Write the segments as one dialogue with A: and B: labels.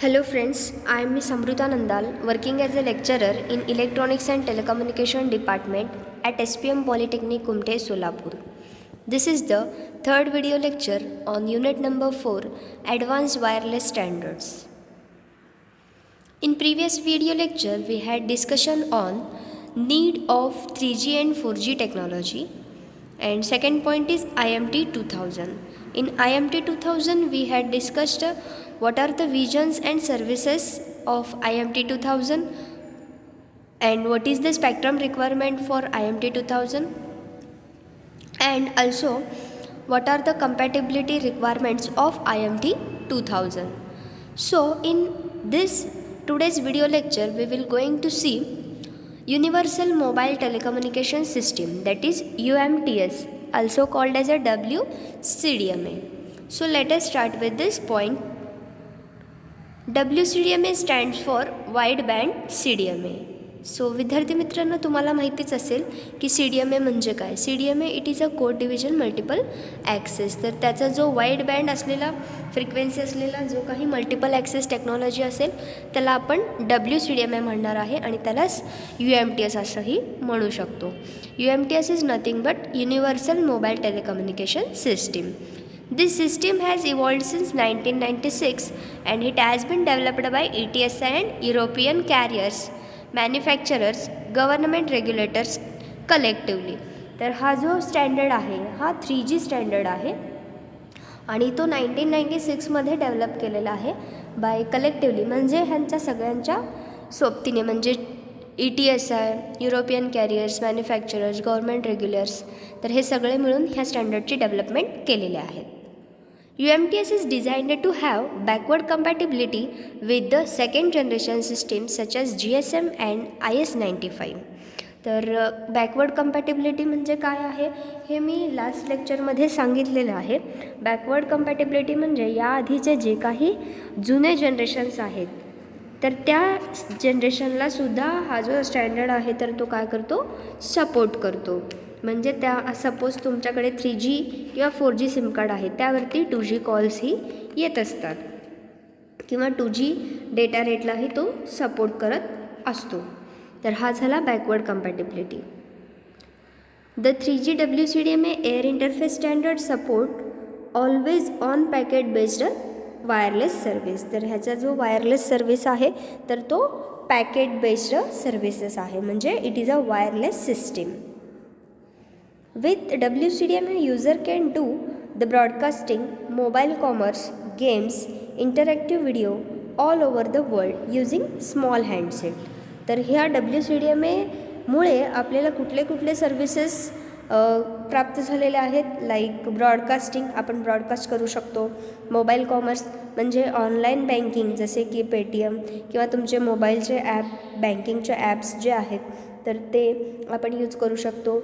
A: Hello friends, I am Ms. Amruta Nandal, working as a lecturer in Electronics and Telecommunication Department at SPM Polytechnic Kumte, Solapur. This is the third video lecture on unit number 4, Advanced Wireless Standards. In previous video lecture, we had discussion on need of 3G and 4G technology, and second point is IMT 2000. In IMT 2000, we had discussed what are the visions and services of IMT 2000 and what is the spectrum requirement for IMT 2000, and also what are the compatibility requirements of IMT 2000. So in this today's video lecture, we will going to see Universal Mobile Telecommunication System, that is UMTS, also called as a WCDMA. So let us start with this point. WCDMA stands for Wide Band CDMA. So विद्यार्थी मित्रांनो, तुम्हाला माहितीच असेल की CDMA म्हणजे काय. CDMA it is a code division multiple access. तर त्याचा जो वाईड बँड असलेला फ्रिक्वेन्सी असलेला जो काही मल्टिपल ॲक्सेस टेक्नॉलॉजी असेल त्याला आपण WCDMA म्हणणार आहे आणि त्यालाच UMTS असंही म्हणू शकतो. UMTS is nothing but universal mobile telecommunication system. This system has evolved since 1996 and it has been developed by ETSI and European carriers, manufacturers, government regulators collectively. तर हा जो स्टँडर्ड आहे हा 3G स्टँडर्ड आहे आणि तो 1996मध्ये डेव्हलप केलेला आहे बाय कलेक्टिवली, म्हणजे ह्यांच्या सगळ्यांच्या सोबतीने, म्हणजे ETSI, European carriers, manufacturers, government regulars, तर हे सगळे मिळून ह्या स्टँडर्डची डेव्हलपमेंट केलेले आहेत. UMTS is designed to have backward compatibility with the second generation systems such as GSM and IS-95. तर बॅकवर्ड कंपॅटिबिलिटी म्हणजे काय आहे हे मी लास्ट लेक्चरमध्ये सांगितलेलं आहे. बॅकवर्ड कंपॅटिबिलिटी म्हणजे याआधीचे जे काही जुने जनरेशन्स आहेत तर त्या जनरेशनलासुद्धा हा जो स्टँडर्ड आहे तर तो काय करतो, सपोर्ट करतो. म्हणजे त्या सपोज तुमच्याकडे 3G किंवा 4G सिम कार्ड आहे त्यावरती 2G कॉल्सही येत असतात किंवा 2G डेटा रेटलाही तो सपोर्ट करत असतो. तर हा झाला backward compatibility. The 3G WCDMA air interface standard support always on packet based wireless service. तर ह्याचा जो वायरलेस सर्विस आहे तर तो पॅकेट बेस्ड सर्विसेस आहे, म्हणजे it is a wireless system. With WCDMA, user can do the broadcasting, mobile commerce, games, interactive video all over the world using small handset. तर ह्या WCDMAमुळे आपल्याला कुठले कुठले सर्विसेस प्राप्त झालेले आहेत, लाईक ब्रॉडकास्टिंग, आपण ब्रॉडकास्ट करू शकतो. मोबाईल कॉमर्स म्हणजे ऑनलाईन बँकिंग, जसे की पेटीएम किंवा तुमचे मोबाईलचे ॲप, बँकिंगचे ॲप्स जे आहेत तर ते आपण यूज करू शकतो.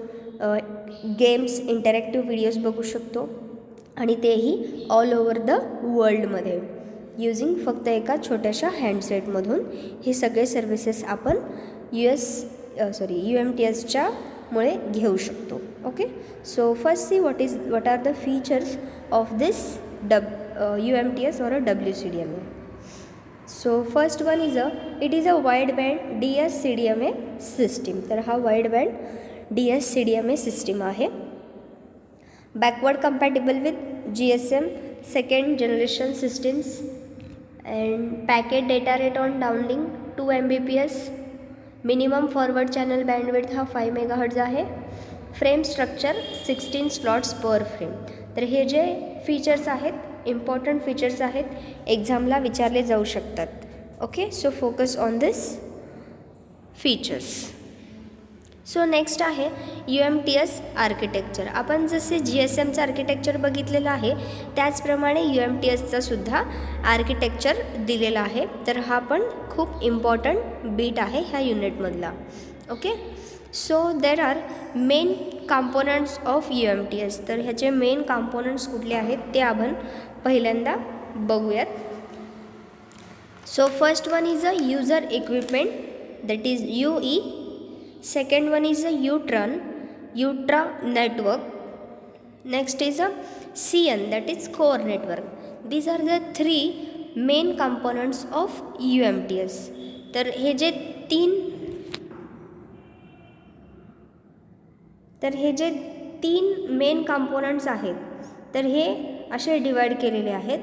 A: गेम्स, इंटरॅक्टिव्ह व्हिडिओज बघू शकतो आणि तेही ऑल ओव्हर द वर्ल्डमध्ये यूजिंग फक्त एका छोट्याशा हँडसेटमधून. हे सगळे सर्विसेस आपण UMTSच्या मुळे घेऊ शकतो. Okay, so first see what are the features of this UMTS or a WCDMA. So first one is it is a wide band DS-CDMA system. तर हा वाईड बँड DS-CDMA सिस्टीम आहे. Backward compatible with GSM second generation systems and packet data rate on downlink 2 Mbps. Minimum forward channel bandwidth हा 5 MHz आहे. Frame structure 16 slots per frame. तर हे जे features आहेत, important features आहेत, एक्झामला विचारले जाऊ शकतात. Okay, so focus on this features. So next आहे UMTS आर्किटेक्चर. आपण जसे GSMचं आर्किटेक्चर बघितलेलं आहे त्याचप्रमाणे UMTSचा सुद्धा आर्किटेक्चर दिलेला आहे. तर हा पण खूप इम्पॉर्टंट बीट आहे ह्या युनिटमधला. Okay, so there are main components of UMTS. तर ह्याचे मेन कॉम्पोनंट्स कुठले आहेत ते आपण पहिल्यांदा बघूयात. So first one is a user equipment, that is UE. Second one is a UTRA network. Next is a CN, that is core network. These are the three main components of UMTS. तर हे जे तीन main components आहेत तर हे असे divide केलेले आहेत.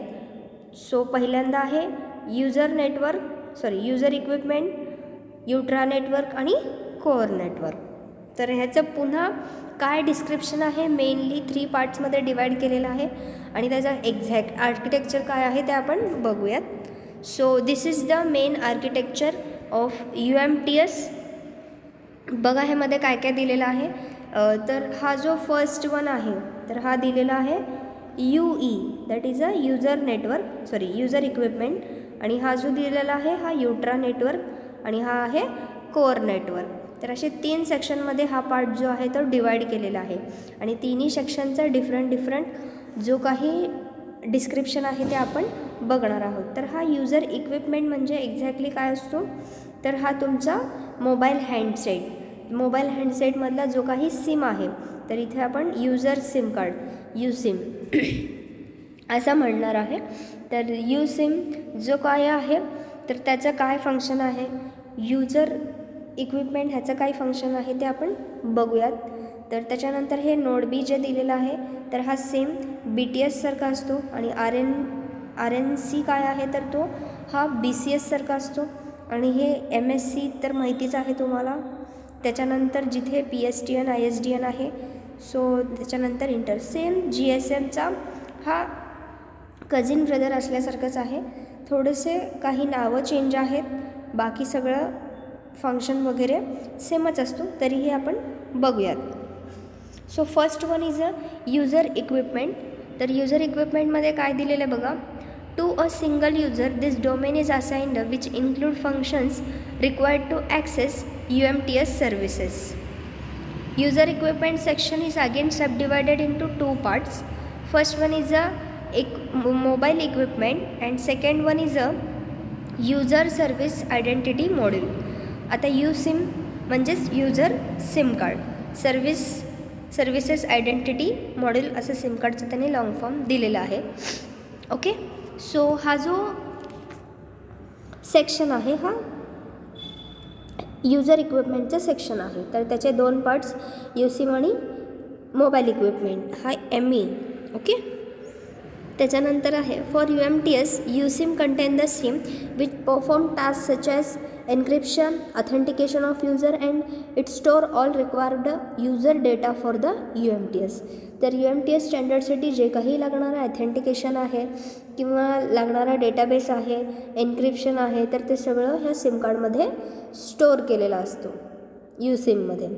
A: सो पहिल्यांदा आहे युजर इक्विपमेंट, युट्रा नेटवर्क आणि कोअर नेटवर्क. तर ह्याचं पुन्हा काय डिस्क्रिप्शन आहे, मेनली 3 पार्ट्समध्ये डिवाइड केलेलं आहे आणि त्याचा एक्झॅक्ट आर्किटेक्चर काय आहे ते आपण बघूयात. So this is the main architecture of UMTS. बघा ह्यामध्ये काय काय दिलेलं आहे. तर हा जो फर्स्ट वन आहे तर हा दिलेला आहे UE, that is a user equipment. आणि हा जो दिलेला आहे हा युट्रा नेटवर्क आणि हा आहे कोअर नेटवर्क. तर असे 3 सेक्शनमध्ये हा पार्ट जो आहे तो डिवाइड केलेला आहे आणि तिन्ही सेक्शनचा डिफरंट जो काही डिस्क्रिप्शन आहे ते आपण बघणार आहोत. तर हा युजर इक्विपमेंट म्हणजे एक्झॅक्टली काय असतो, तर हा तुमचा मोबाईल हँडसेटमधला जो काही सिम आहे तर इथे आपण युजर सिम कार्ड USIM असं म्हणणार आहे. तर USIM जो काय आहे तर त्याचं काय फंक्शन आहे, युजर इक्विपमेंट ह्याचं काय फंक्शन आहे ते आपण बघूयात. तर त्याच्यानंतर हे नोड बी जे दिलेलं आहे तर हा सेम BTS सारखा असतो आणि RNC काय आहे तर तो हा BCS सारखा असतो आणि हे MSC तर माहितीच आहे तुम्हाला. त्याच्यानंतर जिथे PSTN ISDN आहे सो त्याच्यानंतर सेम GSMचा हा कझिन ब्रदर असल्यासारखंच आहे. थोडेसे काही नावं चेंज आहेत, बाकी सगळं फंक्शन वगैरे सेमच असतो. तरीही आपण बघूयात. So first one is a user equipment. तर युजर इक्विपमेंटमध्ये काय दिलेलं आहे बघा. To a single user this domain is assigned which include functions required to access UMTS services. User equipment section is again subdivided into 2 parts. First one is a mobile equipment and second one is a user service identity module. आता USIM म्हणजेच user SIM card, services identity module असं SIM कार्डचं त्यांनी long form दिलेला आहे. Okay. So हा जो section आहे हा युजर इक्विपमेंटचं सेक्शन आहे. तर त्याचे 2 पार्ट्स USIM आणि मोबाईल इक्विपमेंट हा ME. ओके. त्याच्यानंतर आहे for UMTS USIM content the SIM which perform task such as encryption, authentication of user and it store all required user data for the UMTS. तर UMTS स्टँडर्डसाठी जे काही लागणारं ॲथेंटिकेशन आहे किंवा लागणारा डेटाबेस आहे, एन्क्रिप्शन आहे, तर ते सगळं ह्या सिम कार्डमध्ये स्टोअर केलेला असतो USIMमध्ये.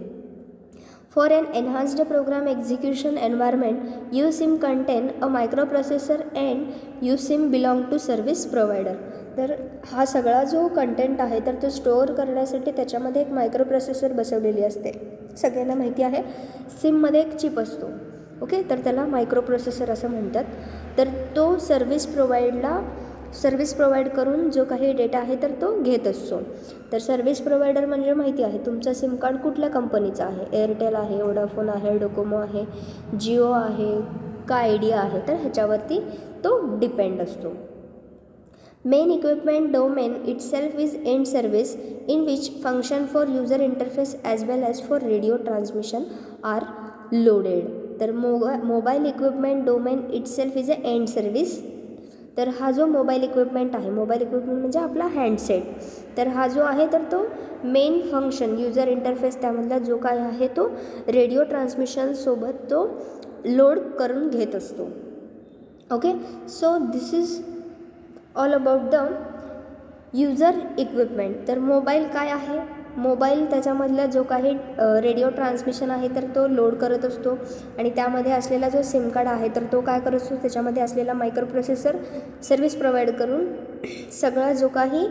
A: For an enhanced program execution environment USIM contain a microprocessor and USIM belong to service provider. तर हा सगळा जो कंटेंट आहे तर तो स्टोअर करण्यासाठी त्याच्यामध्ये एक मायक्रोप्रोसेसर बसवलेली असते. सगळ्यांना माहिती आहे सिममध्ये एक चिप असतो. ओके. तर त्याला मायक्रोप्रोसेसर असं म्हणतात. तर तो सर्व्हिस प्रोव्हाइड करून जो काही डेटा आहे तर तो घेत असतो. तर सर्व्हिस प्रोव्हायडर म्हणजे माहिती आहे तुमचा सिम कार्ड कुठल्या कंपनीचा आहे, एअरटेल आहे, वोडाफोन आहे, डोकोमो आहे, जिओ आहे का आयडिया आहे, तर ह्याच्यावरती तो डिपेंड असतो. Main equipment domain itself is end service in which function for user interface as well as for radio transmission are loaded. तर mobile equipment domain itself is a end service. तर हा जो mobile equipment आहे, mobile equipment म्हणजे आपला handset, तर हा जो आहे तर तो मेन फंक्शन युजर इंटरफेस त्यामधला जो काय आहे तो रेडिओ ट्रान्समिशनसोबत तो लोड करून घेत असतो. Okay. So this is all about the user equipment. तर मोबाईल काय आहे, मोबाईल त्याच्यामधला जो काही रेडिओ ट्रान्समिशन आहे तर तो लोड करत असतो आणि त्यामध्ये असलेला जो सिम कार्ड आहे तर तो काय करत असतो, त्याच्यामध्ये असलेला मायक्रोप्रोसेसर सर्व्हिस प्रोव्हाइड करून सगळा जो काही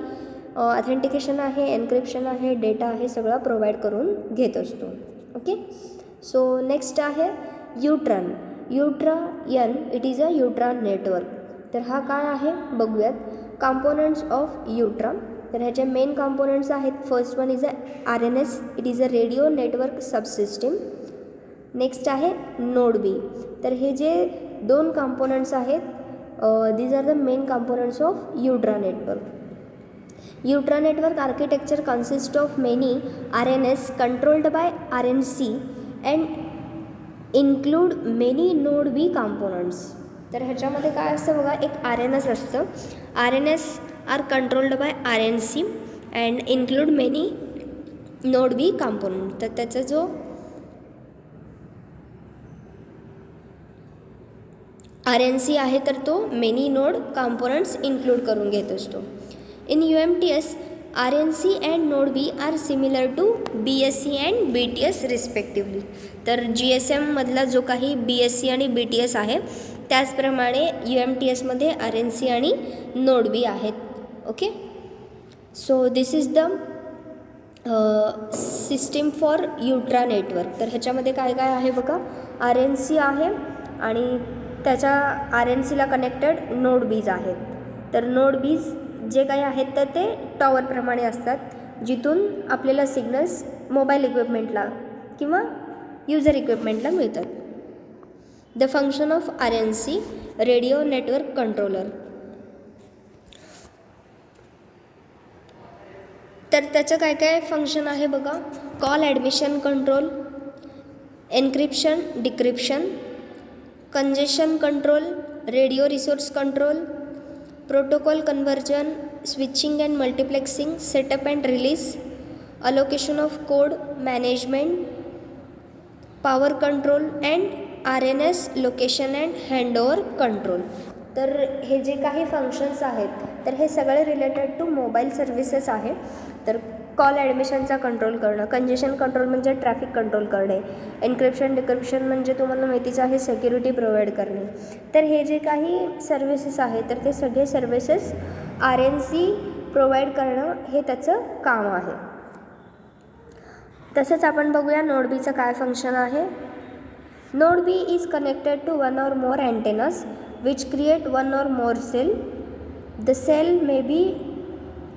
A: ऑथेंटिकेशन आहे, एन्क्रिप्शन आहे, डेटा आहे सगळा प्रोव्हाइड करून घेत असतो. ओके. सो नेक्स्ट आहे UTRAN. It is a UTRA network. तर हा काय आहे बघूयात. Components of UTRA. तर ह्याचे मेन कंपोनंट्स आहेत. First one is a RNS, it is a radio network subsystem. Next आहे नोड बी. तर हे जे 2 कंपोनंट्स आहेत these are the main components of UTRA network. UTRA network architecture consists of many RNS controlled by RNC and include many node B components. तर ह्याच्यामध्ये काय असतं बघा, एक RNS असतं. RNS are controlled by RNC and include many node B component. तर त्याचा जो RNC आहे तर तो मेनी नोड कॉम्पोनंट्स इन्क्लूड करून घेत असतो. In UMTS RNC and node B are similar to BSC and BTS respectively. तर GSM मधला जो काही BSC आणि BTS आहे त्याचप्रमाणे UMTS मध्ये RNC आणि नोड बी आहेत. Okay, so this is the system for UTRA network. तर ह्याच्यामध्ये काय काय आहे बघा, RNC आहे आणि त्याच्या RNCला कनेक्टेड नोड बीज आहेत. तर नोड बीज जे काही आहेत तर ते टॉवरप्रमाणे असतात, जिथून आपल्याला सिग्नल्स मोबाईल इक्विपमेंटला किंवा युजर इक्विपमेंटला मिळतात. The function of RNC radio network controller. तर त्याचं काय काय फंक्शन आहे बघा, call admission control, encryption decryption, congestion control, radio resource control, protocol conversion, switching and multiplexing, setup and release, allocation of code management, power control and RNS location and handover control. तर हे जे काही functions आहेत तर हे सगळे related to mobile services आहे. तर कॉल ॲडमिशनचा कंट्रोल करणं, कंजेशन कंट्रोल म्हणजे ट्रॅफिक कंट्रोल करणे, एन्क्रिप्शन डिक्रिप्शन म्हणजे तुम्हाला माहितीच आहे सिक्युरिटी प्रोव्हाइड करणे. तर हे जे काही सर्व्हिसेस आहेत तर ते सगळे सर्व्हिसेस RNC प्रोव्हाइड करणं हे त्याचं काम आहे. तसंच आपण बघूया नोड बीचं काय फंक्शन आहे. Node B is connected to one or more अँटेनास which create one or more cell. The cell may be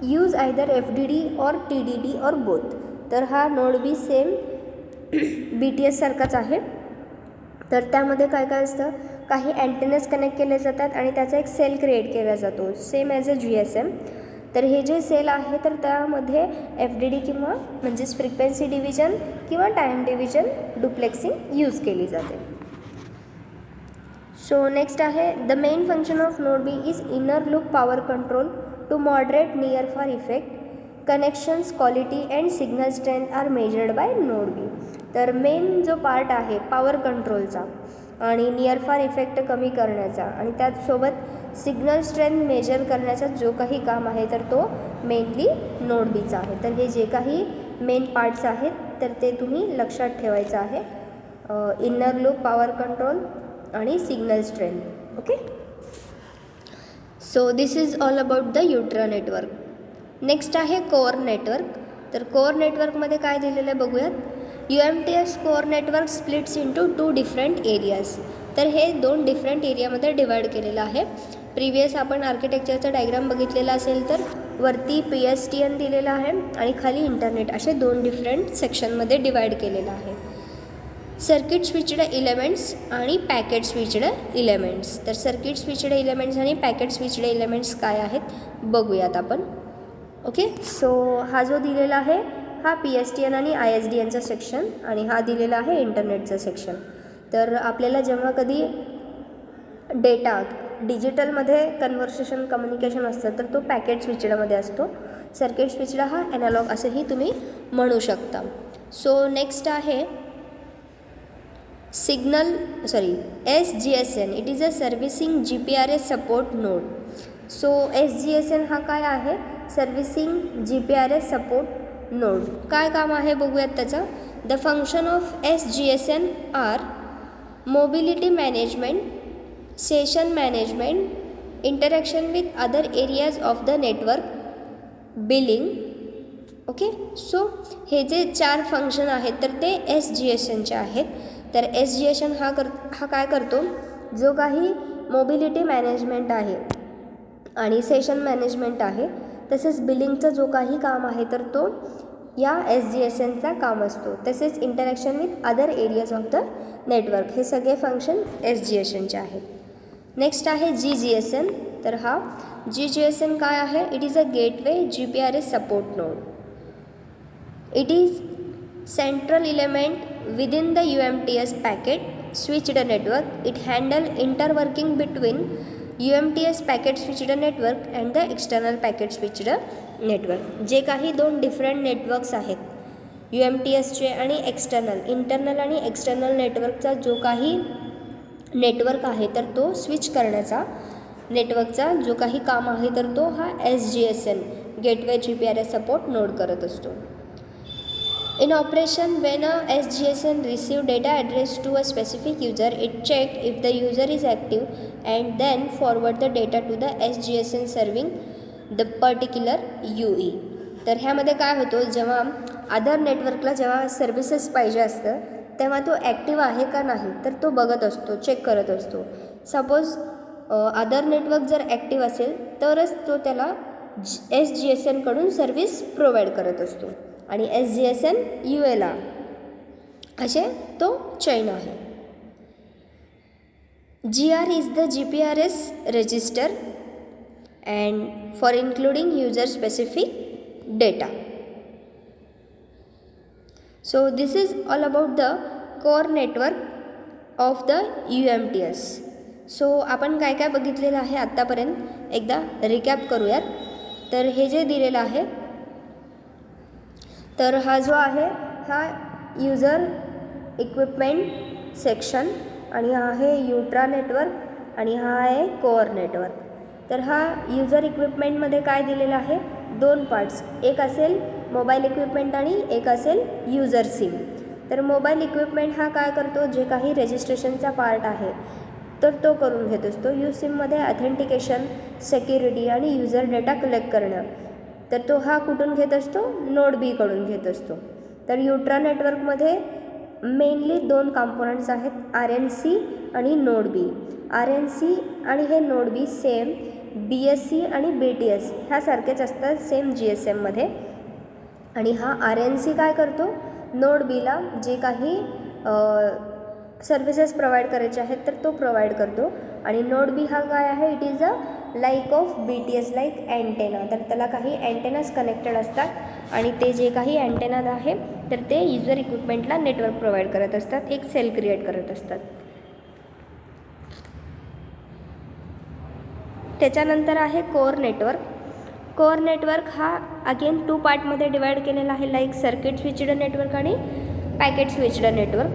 A: use either FDD or TDD or both. तर हा नोड बी सेम BTS सारखाच आहे. तर त्यामध्ये काय काय असतं, काही अँटेनस कनेक्ट केले जातात आणि त्याचा एक सेल क्रिएट केला जातो सेम ॲज अ GSM. तर हे जे सेल आहे तर त्यामध्ये FDD किंवा म्हणजेच फ्रिक्वेन्सी डिव्हिजन किंवा टाईम डिव्हिजन डुप्लेक्सिंग यूज केली जाते. सो नेक्स्ट आहे the main function of node B is inner loop power control to moderate near for effect, connections quality and signal strength are measured by node B. तर main जो part आहे power कंट्रोलचा आणि near for effect कमी करण्याचा आणि त्याचसोबत signal strength major करण्याचा जो काही काम आहे तर तो मेनली नोड बीचा आहे. तर हे जे काही मेन पार्ट्स आहेत तर ते तुम्ही लक्षात ठेवायचं आहे, इनर लूप पॉवर कंट्रोल आणि signal strength. Okay, so this is all about the UTRA network. Next आहे कोअर नेटवर्क. तर कोअर नेटवर्कमध्ये काय दिलेलं आहे बघूयात. UMTS core network splits into 2 different areas. तर हे 2 डिफरंट एरियामध्ये डिवाईड केलेलं आहे. प्रिवियस आपण आर्किटेक्चरचा डायग्राम बघितलेला असेल तर वरती PSTN दिलेला आहे आणि खाली इंटरनेट, असे 2 डिफरंट सेक्शनमध्ये डिवाईड केलेलं आहे. सर्किट स्विच्ड एलिमेंट्स आणि पॅकेट स्विच्ड एलिमेंट्स. तर सर्किट स्विच्ड एलिमेंट्स आणि पॅकेट स्विच्ड एलिमेंट्स काय आहेत बघूयात आपण. ओके, सो हा जो दिलेला आहे हा PSTN आणि ISDNचा सेक्शन आणि हा दिलेला आहे इंटरनेटचा सेक्शन. तर आपल्याला जेव्हा कधी डेटा डिजिटलमध्ये कन्व्हर्सेशन कम्युनिकेशन असतं तर तो पॅकेट स्विच्डमध्ये असतो. सर्किट स्विच्ड हा ॲनालॉग असंही तुम्ही म्हणू शकता. सो नेक्स्ट आहे SGSN. It is a servicing GPRS support node. So SGSN हा काय आहे, सर्व्हिसिंग GPRS सपोर्ट नोड. काय काम आहे बघूयात त्याचं. The function of SGSN are mobility management, session management, interaction with other areas of the network, billing. Okay, so हे जे 4 फंक्शन आहेत तर ते SGSNचे आहेत. तर SGSN हा काय करतो, जो काही मोबिलिटी मॅनेजमेंट आहे आणि सेशन मॅनेजमेंट आहे तसेच बिलिंगचं जो काही काम आहे तर तो या SGSNचा काम असतो. तसेच interaction with other areas of the network, हे सगळे फंक्शन SGSNचे आहेत. नेक्स्ट आहे GGSN. तर हा GGSN काय आहे? It is a gateway GPRS support node. It is central element within the UMTS packet switched network. It handle interworking between UMTS packet switched network and the external packet switched network. जे काही दोन different networks आहेत UMTSचे आणि internal आणि external नेटवर्कचा जो काही network आहे तर तो स्विच करण्याचा नेटवर्कचा जो काही काम आहे तर तो हा SGSN gateway GPRS support node करत असतो. In operation, when a SGSN receive data addressed to a specific user, it check if the user is active and then forward the data to the SGSN serving the particular UE. तर ह्यामध्ये काय होतं, जेव्हा other नेटवर्कला जेव्हा services पाहिजे असतं तेव्हा तो ॲक्टिव्ह आहे का नाही तर तो बघत असतो, चेक करत असतो. सपोज अदर नेटवर्क जर ॲक्टिव्ह असेल तरच तो त्याला SGSNकडून सर्व्हिस प्रोव्हाइड करत असतो आणि SGSN UAला असे तो चैन आहे. GR is the GPRS register and for including user specific data. So this is all about the core network of the UMTS. So आपण काय काय बघितलेलं आहे आत्तापर्यंत एकदा रिकॅप करूयात. तर हे जे दिलेलं आहे तर हा जो आहे हा युजर इक्विपमेंट सेक्शन आणि हा आहे युट्रा नेटवर्क आणि हा आहे कोअर नेटवर्क. तर हा युजर इक्विपमेंटमध्ये काय दिलेलं आहे, दोन पार्ट्स, एक असेल मोबाईल इक्विपमेंट आणि एक असेल युजर सिम. तर मोबाईल इक्विपमेंट हा काय करतो, जे काही रजिस्ट्रेशनचा पार्ट आहे तर तो करून घेत असतो. सिममध्ये ऑथेंटिकेशन, सेक्युरिटी आणि युजर डेटा कलेक्ट करणं तर तो हा कुठून घेत असतो, नोड बीकडून घेत असतो. तर युट्रा नेटवर्कमध्ये मेनली दोन कॉम्पोनंट्स आहेत, RNC आणि नोड बी. RNC आणि हे नोड बी सेम BSC आणि BTS ह्यासारखेच असतात सेम GSMमध्ये. आणि हा RNC काय करतो, नोड बीला जे काही सर्व्हिसेस प्रोव्हाइड करायचे आहेत तर तो प्रोव्हाइड करतो. आणि नोड बी हा काय आहे, it is a like of BTS like antenna. तर त्याला काही अँटेनास कनेक्टेड असतात आणि ते जे काही अँटेना आहे तर ते युजर इक्विपमेंटला नेटवर्क प्रोव्हाइड करत असतात, एक सेल क्रिएट करत असतात. त्याच्यानंतर आहे कोअर नेटवर्क. कोअर नेटवर्क हा अगेन 2 पार्टमध्ये डिवाइड केलेला आहे, लाईक सर्किट स्विच्ड नेटवर्क आणि पॅकेट स्विच्ड नेटवर्क.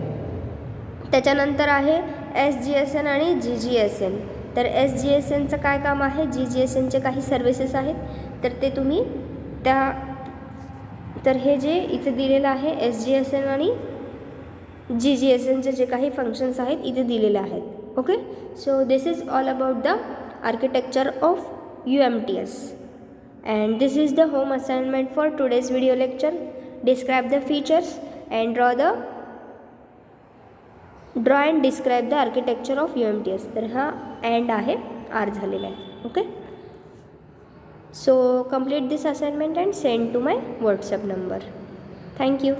A: त्याच्यानंतर आहे SGSN आणि GGSN. तर SGSNचं काय काम आहे, GGSNचे काही सर्व्हिसेस आहेत तर ते तुम्ही तर हे जे इथे दिलेलं आहे SGSN आणि GGSNचे जे काही फंक्शन्स आहेत इथे दिलेले आहेत. Okay, so this is all about the architecture of UMTS and this is the home assignment for today's video lecture. Describe the features and draw and describe the architecture of UMTS. तर हा end आहे, R झालेला आहे. Okay, so complete this assignment and send to my WhatsApp number. Thank you.